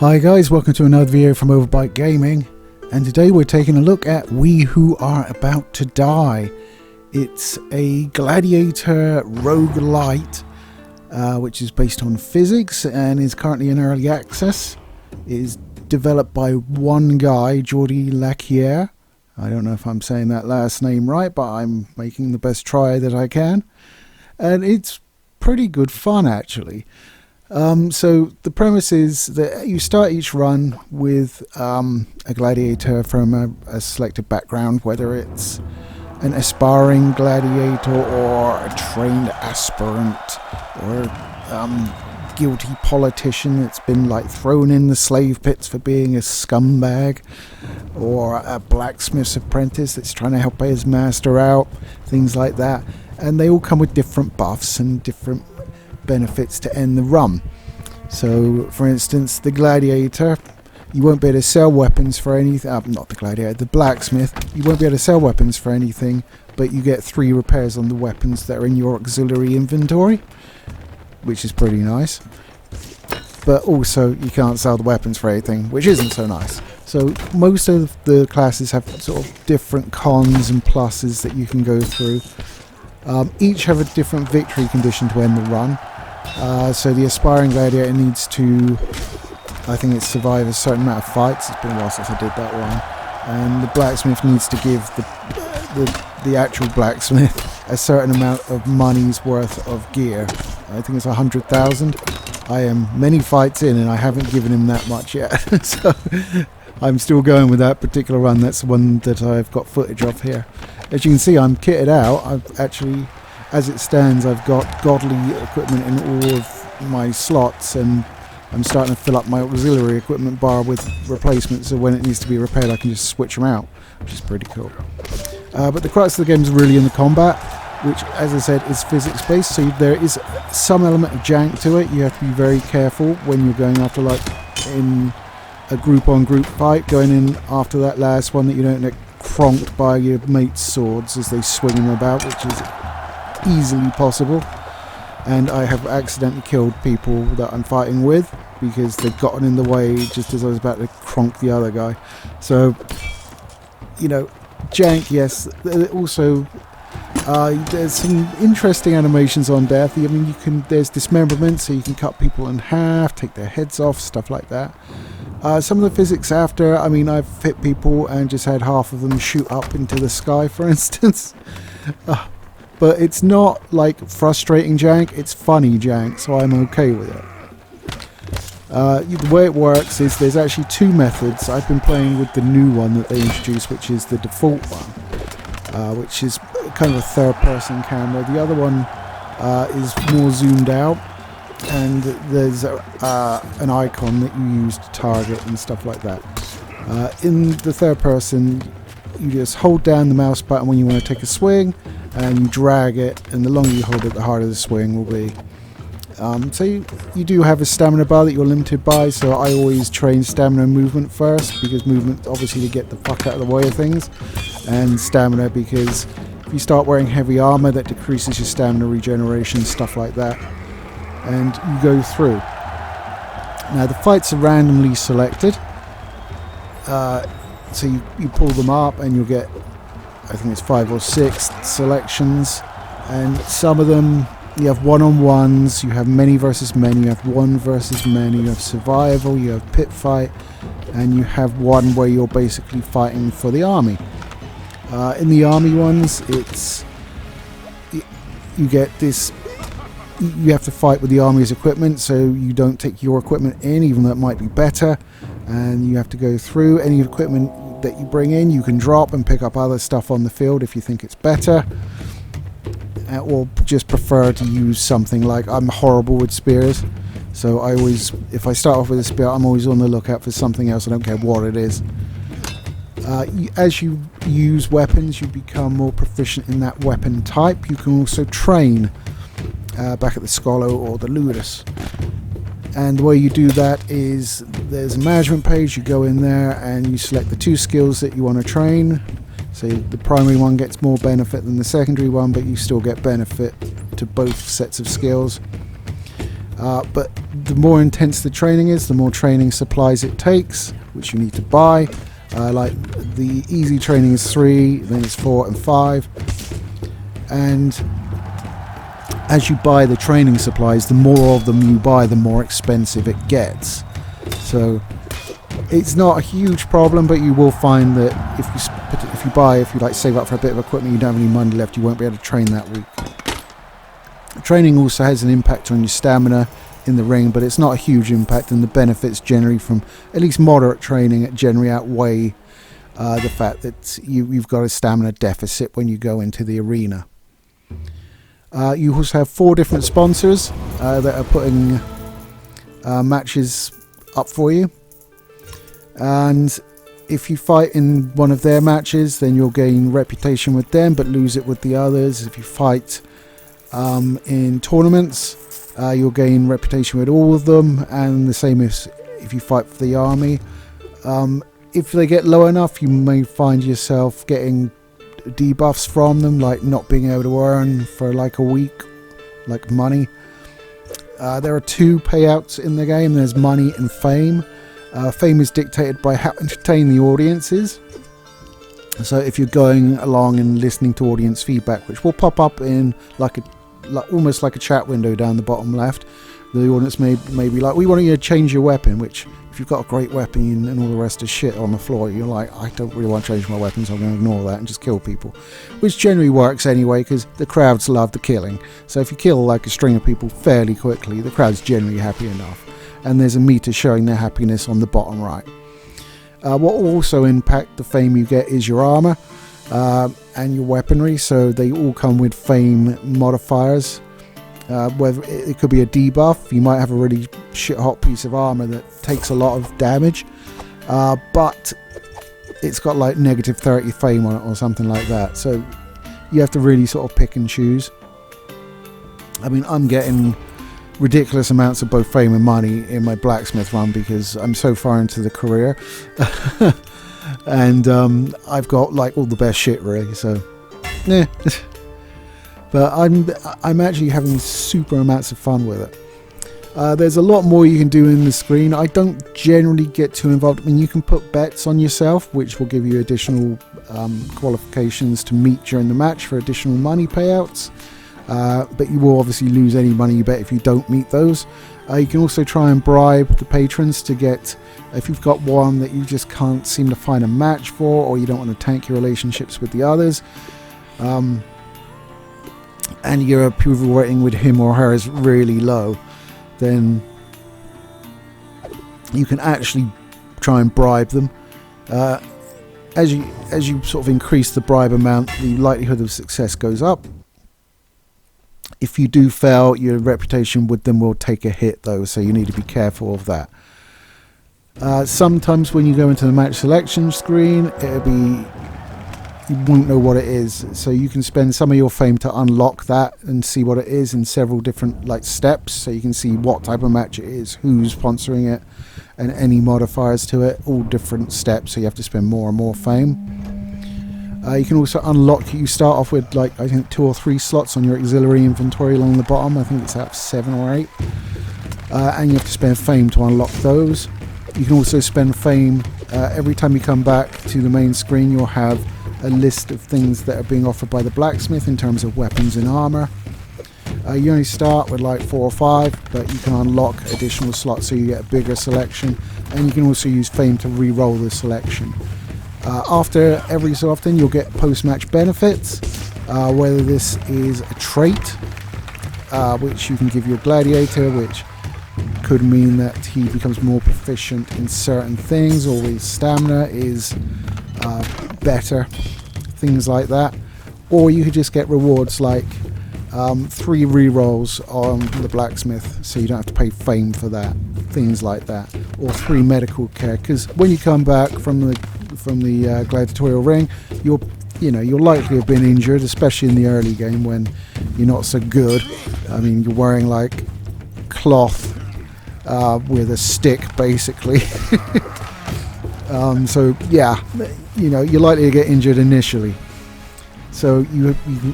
Hi guys, welcome to another video from Overbite Gaming, and today we're taking a look at We Who Are About to Die. It's a gladiator roguelite which is based on physics and is currently in early access. It is developed by one guy, Jordi Lacquier. I don't know if I'm saying that last name right, but I'm making the best try that I can. And it's pretty good fun actually. So the premise is that you start each run with a gladiator from a selected background, whether it's an aspiring gladiator or a trained aspirant or a guilty politician that's been like thrown in the slave pits for being a scumbag, or a blacksmith's apprentice that's trying to help his master out, things like that. And they all come with different buffs and different benefits to end the run. So for instance, the gladiator, you won't be able to sell weapons for anything, not the gladiator, the blacksmith, you won't be able to sell weapons for anything, but you get 3 repairs on the weapons that are in your auxiliary inventory, which is pretty nice. But also you can't sell the weapons for anything, which isn't so nice. So most of the classes have sort of different cons and pluses that you can go through. Each have a different victory condition to end the run. So the aspiring gladiator needs to, I think it's survive a certain amount of fights. It's been a while since I did that one. And the blacksmith needs to give the actual blacksmith a certain amount of money's worth of gear. I think it's 100,000. I am many fights in and I haven't given him that much yet. So I'm still going with that particular run. That's the one that I've got footage of here. As you can see, I'm kitted out. I've actually, as it stands, I've got godly equipment in all of my slots, and I'm starting to fill up my auxiliary equipment bar with replacements, so when it needs to be repaired I can just switch them out, which is pretty cool. But the crux of the game is really in the combat, which, as I said, is physics based, so there is some element of jank to it. You have to be very careful when you're going after, like in a group on group fight, going in after that last one, that you don't get cronked by your mate's swords as they swing them about, which is easily possible. And I have accidentally killed people that I'm fighting with because they've gotten in the way just as I was about to cronk the other guy. So, you know, jank, yes. Also, there's some interesting animations on death. I mean, there's dismemberment, so you can cut people in half, take their heads off, stuff like that. Some of the physics after, I mean, I've hit people and just had half of them shoot up into the sky, for instance. But it's not like frustrating jank, it's funny jank, so I'm okay with it. The way it works is there's actually 2 methods. I've been playing with the new one that they introduced, which is the default one, which is kind of a third-person camera. The other one is more zoomed out, and there's an icon that you use to target and stuff like that. In the third person, you just hold down the mouse button when you want to take a swing, and you drag it, and the longer you hold it, the harder the swing will be. So you do have a stamina bar that you're limited by, so I always train stamina and movement first, because movement obviously to get the fuck out of the way of things, and stamina because if you start wearing heavy armor that decreases your stamina regeneration, stuff like that, and you go through. Now the fights are randomly selected, so you pull them up and you'll get, I think it's 5 or 6 selections, and some of them you have one-on-ones, you have many versus many, you have one versus many, you have survival, you have pit fight, and you have one where you're basically fighting for the army. In the army ones, you get this, you have to fight with the army's equipment, so you don't take your equipment in, even though it might be better, and you have to go through any equipment that you bring in. You can drop and pick up other stuff on the field if you think it's better, or just prefer to use something. Like, I'm horrible with spears, so I always, if I start off with a spear, I'm always on the lookout for something else. I don't care what it is. As you use weapons, you become more proficient in that weapon type. You can also train back at the Scolo or the Ludus. And the way you do that is there's a management page. You go in there and you select the 2 skills that you want to train. So the primary one gets more benefit than the secondary one, but you still get benefit to both sets of skills. But the more intense the training is, the more training supplies it takes, which you need to buy. Like the easy training is 3, then it's 4 and 5. And as you buy the training supplies, the more of them you buy, the more expensive it gets. So it's not a huge problem, but you will find that if you like save up for a bit of equipment, you don't have any money left, you won't be able to train that week. Training also has an impact on your stamina in the ring, but it's not a huge impact, and the benefits generally from at least moderate training generally outweigh the fact that you've got a stamina deficit when you go into the arena. You also have 4 different sponsors that are putting matches up for you, and if you fight in one of their matches, then you'll gain reputation with them but lose it with the others. If you fight in tournaments, you'll gain reputation with all of them, and the same as if you fight for the army. If they get low enough, you may find yourself getting debuffs from them, like not being able to earn for like a week, like money. There are 2 payouts in the game. There's money and fame. Fame is dictated by how entertained the audience is. So if you're going along and listening to audience feedback, which will pop up in almost like a chat window down the bottom left, the audience may be like, we want you to change your weapon, which if you've got a great weapon and all the rest is shit on the floor, you're like, I don't really want to change my weapon, so I'm going to ignore that and just kill people, which generally works anyway because the crowds love the killing. So if you kill like a string of people fairly quickly, the crowd's generally happy enough, and there's a meter showing their happiness on the bottom right. What will also impact the fame you get is your armor and your weaponry, so they all come with fame modifiers. Whether it could be a debuff, you might have a really shit hot piece of armor that takes a lot of damage, but it's got like negative 30 fame on it or something like that, so you have to really sort of pick and choose. I mean, I'm getting ridiculous amounts of both fame and money in my blacksmith run because I'm so far into the career and I've got like all the best shit really, so yeah. But I'm actually having super amounts of fun with it. There's a lot more you can do in the screen. I don't generally get too involved. I mean, you can put bets on yourself, which will give you additional qualifications to meet during the match for additional money payouts. But you will obviously lose any money you bet if you don't meet those. You can also try and bribe the patrons to get, if you've got one that you just can't seem to find a match for, or you don't want to tank your relationships with the others, and your approval rating with him or her is really low, then you can actually try and bribe them. As you sort of increase the bribe amount, the likelihood of success goes up. If you do fail, your reputation with them will take a hit though, so you need to be careful of that. Sometimes when you go into the match selection screen, you won't know what it is, so you can spend some of your fame to unlock that and see what it is in several different like steps, so you can see what type of match it is, who's sponsoring it, and any modifiers to it, all different steps, so you have to spend more and more fame. You can also unlock, you start off with like I think 2 or 3 slots on your auxiliary inventory along the bottom. I think it's out 7 or 8, and you have to spend fame to unlock those. You can also spend fame every time you come back to the main screen. You'll have a list of things that are being offered by the blacksmith in terms of weapons and armor. You only start with like 4 or 5, but you can unlock additional slots so you get a bigger selection, and you can also use fame to re-roll the selection. After every so often you'll get post-match benefits, whether this is a trait which you can give your gladiator, which could mean that he becomes more proficient in certain things, or his stamina is better, things like that. Or you could just get rewards like 3 re-rolls on the blacksmith, so you don't have to pay fame for that, things like that, or 3 medical care, because when you come back from the gladiatorial ring, you're likely have been injured, especially in the early game when you're not so good. I mean, you're wearing like cloth with a stick basically. So yeah, you're likely to get injured initially. So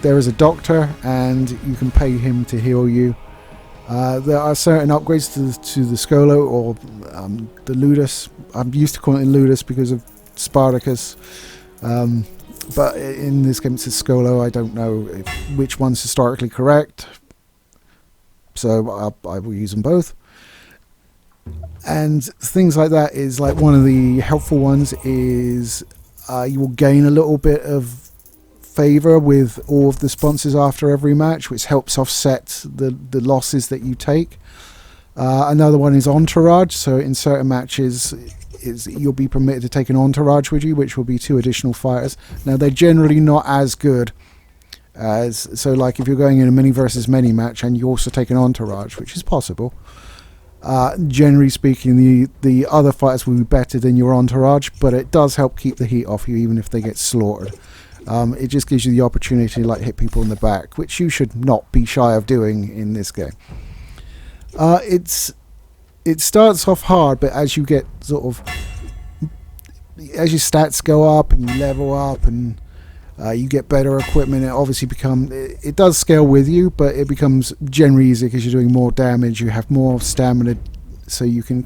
there is a doctor, and you can pay him to heal you. There are certain upgrades to the Skolo or the Ludus. I'm used to calling it Ludus because of Spartacus. But in this game it's a Skolo. I don't know which one's historically correct. So I will use them both. And things like that is like one of the helpful ones is you will gain a little bit of favor with all of the sponsors after every match, which helps offset the losses that you take. Another one is entourage. So in certain matches you'll be permitted to take an entourage with you, which will be 2 additional fighters. Now they're generally not as good as, so like if you're going in a many versus many match and you also take an entourage, which is possible, generally speaking the other fighters will be better than your entourage, but it does help keep the heat off you even if they get slaughtered. It just gives you the opportunity to like hit people in the back, which you should not be shy of doing in this game. It starts off hard, but as you get as your stats go up and you level up and you get better equipment, it obviously it does scale with you, but it becomes generally easier because you're doing more damage, you have more stamina, so you can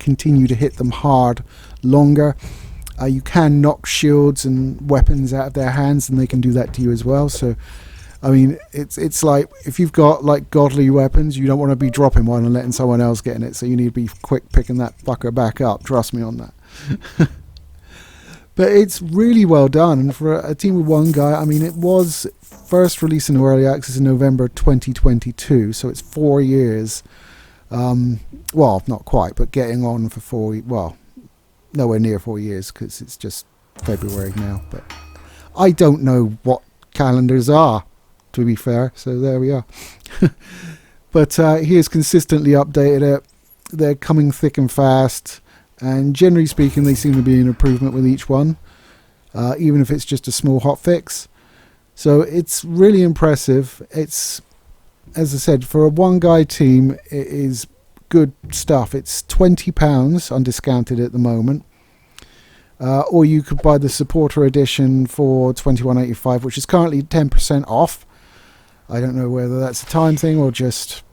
continue to hit them hard longer. You can knock shields and weapons out of their hands, and they can do that to you as well. So, I mean, it's like if you've got like godly weapons, you don't want to be dropping one and letting someone else get in it. So you need to be quick picking that fucker back up. Trust me on that. But it's really well done, and for a team with one guy, I mean, it was first released in early access in November 2022, so it's 4 years. Well, not quite, but getting on for 4. Well, nowhere near 4 years because it's just February now. But I don't know what calendars are, to be fair. So there we are. But he has consistently updated it. They're coming thick and fast, and generally speaking, they seem to be an improvement with each one, even if it's just a small hotfix. So it's really impressive. It's, as I said, for a one-guy team, it is good stuff. It's £20 undiscounted at the moment, or you could buy the supporter edition for $21.85, which is currently 10% off. I don't know whether that's a time thing or just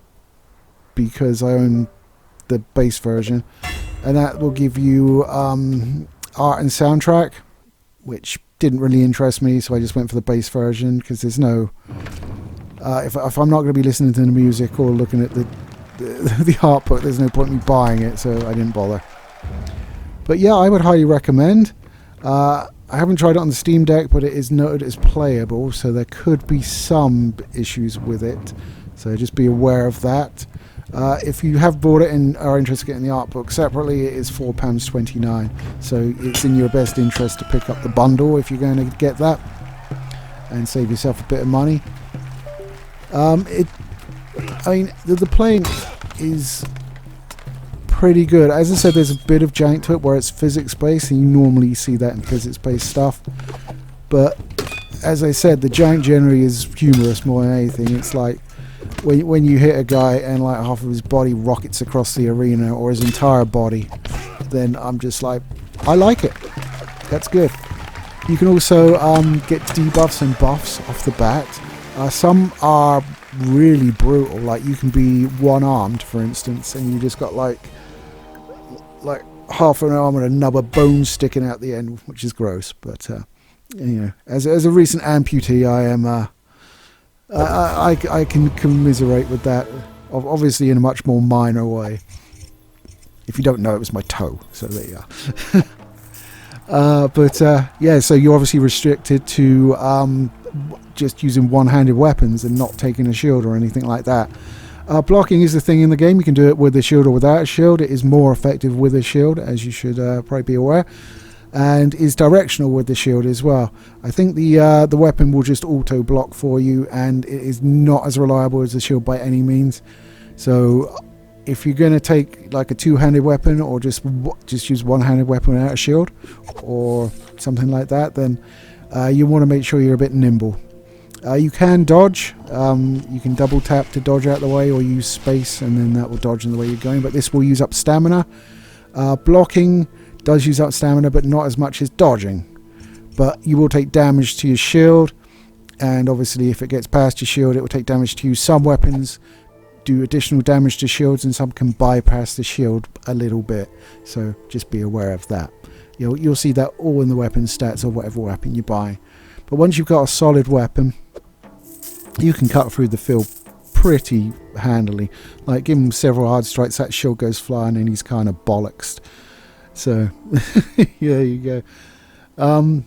because I own the base version, and that will give you art and soundtrack, which didn't really interest me, so I just went for the base version because there's no if I'm not going to be listening to the music or looking at the art book, there's no point in me buying it, so I didn't bother. But yeah, I would highly recommend. I haven't tried it on the Steam Deck, but it is noted as playable, so there could be some issues with it, so just be aware of that. If you have bought it and are interested in getting the art book separately, it is £4.29, so it's in your best interest to pick up the bundle if you're going to get that and save yourself a bit of money. I mean, the playing is pretty good. As I said, there's a bit of jank to it where it's physics-based, and you normally see that in physics-based stuff. But as I said, the jank generally is humorous more than anything. It's like when you hit a guy and like half of his body rockets across the arena, or his entire body, then I'm just like, I like it. That's good. You can also get debuffs and buffs off the bat. Some are really brutal, like you can be one-armed, for instance, and you just got like half an arm and a nub of bone sticking out the end, which is gross. But you know, as a recent amputee, I am I can commiserate with that, obviously in a much more minor way. If you don't know, it was my toe, so there you are. But yeah, so you're obviously restricted to just using one-handed weapons and not taking a shield or anything like that. Blocking is the thing in the game. You can do it with a shield or without a shield. It is more effective with a shield, as you should probably be aware, and is directional with the shield as well. I think the weapon will just auto block for you, and it is not as reliable as the shield by any means. So if you're going to take like a two-handed weapon, or just use one-handed weapon without a shield or something like that, then you want to make sure you're a bit nimble. You can dodge. You can double tap to dodge out the way, or use space, and then that will dodge in the way you're going. But this will use up stamina. Blocking does use up stamina, but not as much as dodging. But you will take damage to your shield, and obviously if it gets past your shield, it will take damage to you. Some weapons do additional damage to shields, and some can bypass the shield a little bit. So just be aware of that. You'll see that all in the weapon stats of whatever weapon you buy. But once you've got a solid weapon, you can cut through the field pretty handily. Like, give him several hard strikes, that shield goes flying and he's kind of bollocksed. So yeah, you go.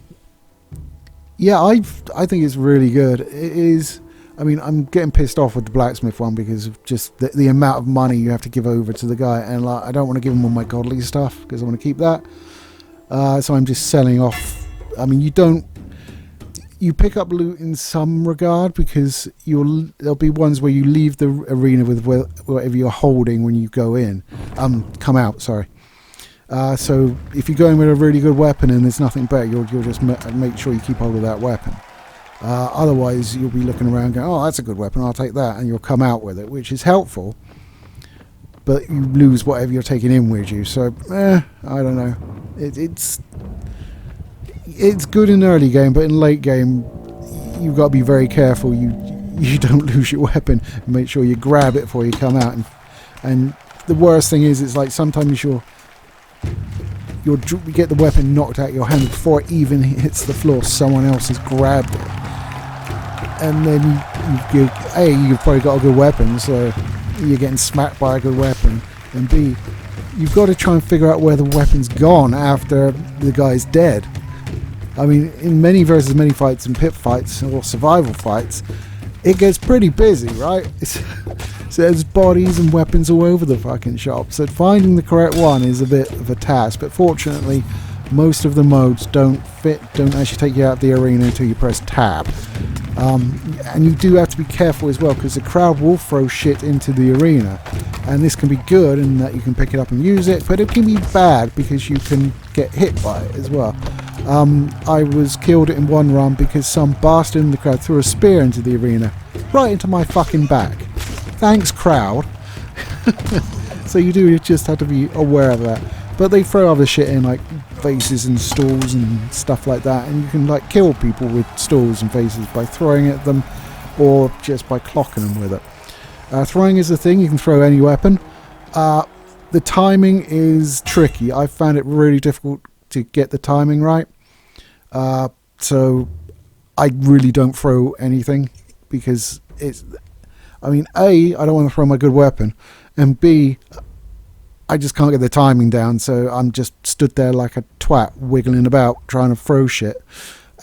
Yeah, I think it's really good. It is. I mean, I'm getting pissed off with the blacksmith one because of just the amount of money you have to give over to the guy, and like, I don't want to give him all my godly stuff because I want to keep that. So I'm just selling off. I mean, you pick up loot in some regard, because there'll be ones where you leave the arena with whatever you're holding when you go in. Come out, sorry. So if you go in with a really good weapon and there's nothing better, you'll just make sure you keep hold of that weapon. Otherwise, you'll be looking around going, oh, that's a good weapon, I'll take that, and you'll come out with it, which is helpful. But you lose whatever you're taking in with you. So, I don't know. It's good in early game, but in late game, you've got to be very careful. You don't lose your weapon. And make sure you grab it before you come out. And the worst thing is, it's like sometimes you get the weapon knocked out of your hand before it even hits the floor. Someone else has grabbed it, and then you've probably got a good weapon, so you're getting smacked by a good weapon, and B, you've got to try and figure out where the weapon's gone after the guy's dead. I mean, in many versus many fights and pit fights or survival fights, it gets pretty busy, right? So there's bodies and weapons all over the fucking shop. So finding the correct one is a bit of a task. But fortunately, most of the modes don't actually take you out of the arena until you press tab. And you do have to be careful as well, because the crowd will throw shit into the arena. And this can be good in that you can pick it up and use it, but it can be bad because you can get hit by it as well. I was killed in one run because some bastard in the crowd threw a spear into the arena, right into my fucking back. Thanks, crowd. So you do just have to be aware of that. But they throw other shit in, like vases and stools and stuff like that, and you can like kill people with stools and vases by throwing at them, or just by clocking them with it. Throwing is the thing. You can throw any weapon. The timing is tricky. I found it really difficult to get the timing right. So I really don't throw anything, because I mean, A, I don't want to throw my good weapon, and B, I just can't get the timing down, so I'm just stood there like a twat, wiggling about, trying to throw shit,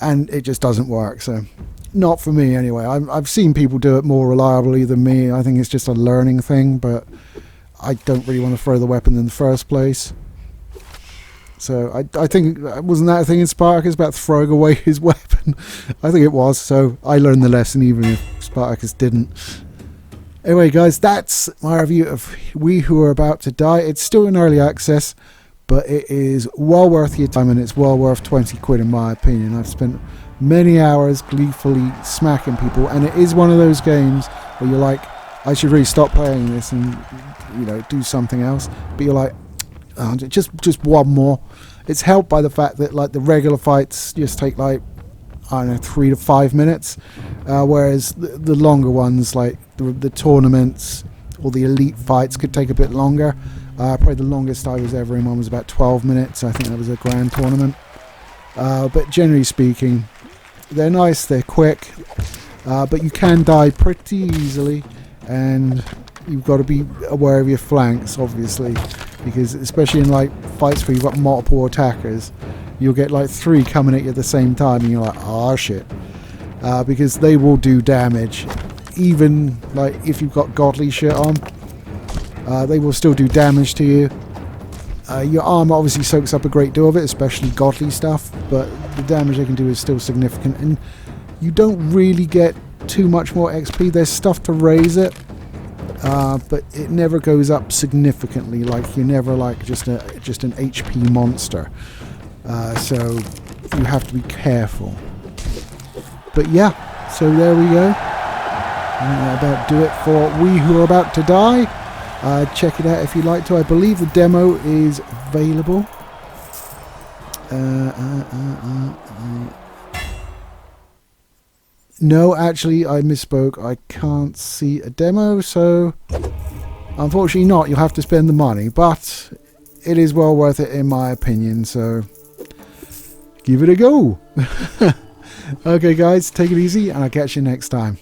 and it just doesn't work. So not for me anyway. I've seen people do it more reliably than me. I think it's just a learning thing, but I don't really want to throw the weapon in the first place. So I think, wasn't that a thing in Spartacus about throwing away his weapon? I think it was, so I learned the lesson even if Spartacus didn't. Anyway guys, that's my review of We Who Are About to Die. It's still in early access, but it is well worth your time, and it's well worth 20 quid in my opinion. I've spent many hours gleefully smacking people, and it is one of those games where you're like, I should really stop playing this and, you know, do something else. But you're like, oh, just one more. It's helped by the fact that like the regular fights just take like, I don't know, 3 to 5 minutes, whereas the longer ones, like the tournaments or the elite fights, could take a bit longer. Probably the longest I was ever in one was about 12 minutes. I think that was a grand tournament. But generally speaking, they're nice, they're quick, but you can die pretty easily, and you've got to be aware of your flanks, obviously, because especially in like fights where you've got multiple attackers, you'll get like 3 coming at you at the same time, and you're like, oh shit, because they will do damage. Even like if you've got godly shit on, they will still do damage to you. Your armor obviously soaks up a great deal of it, especially godly stuff, but the damage they can do is still significant, and you don't really get too much more XP. There's stuff to raise it, but it never goes up significantly. Like you're never like just an HP monster. So you have to be careful. But yeah, so there we go. About do it for We Who Are About to Die. Check it out if you'd like to. I believe the demo is available. No, actually, I misspoke. I can't see a demo, so unfortunately not. You'll have to spend the money, but it is well worth it in my opinion, so give it a go. Okay, guys, take it easy, and I'll catch you next time.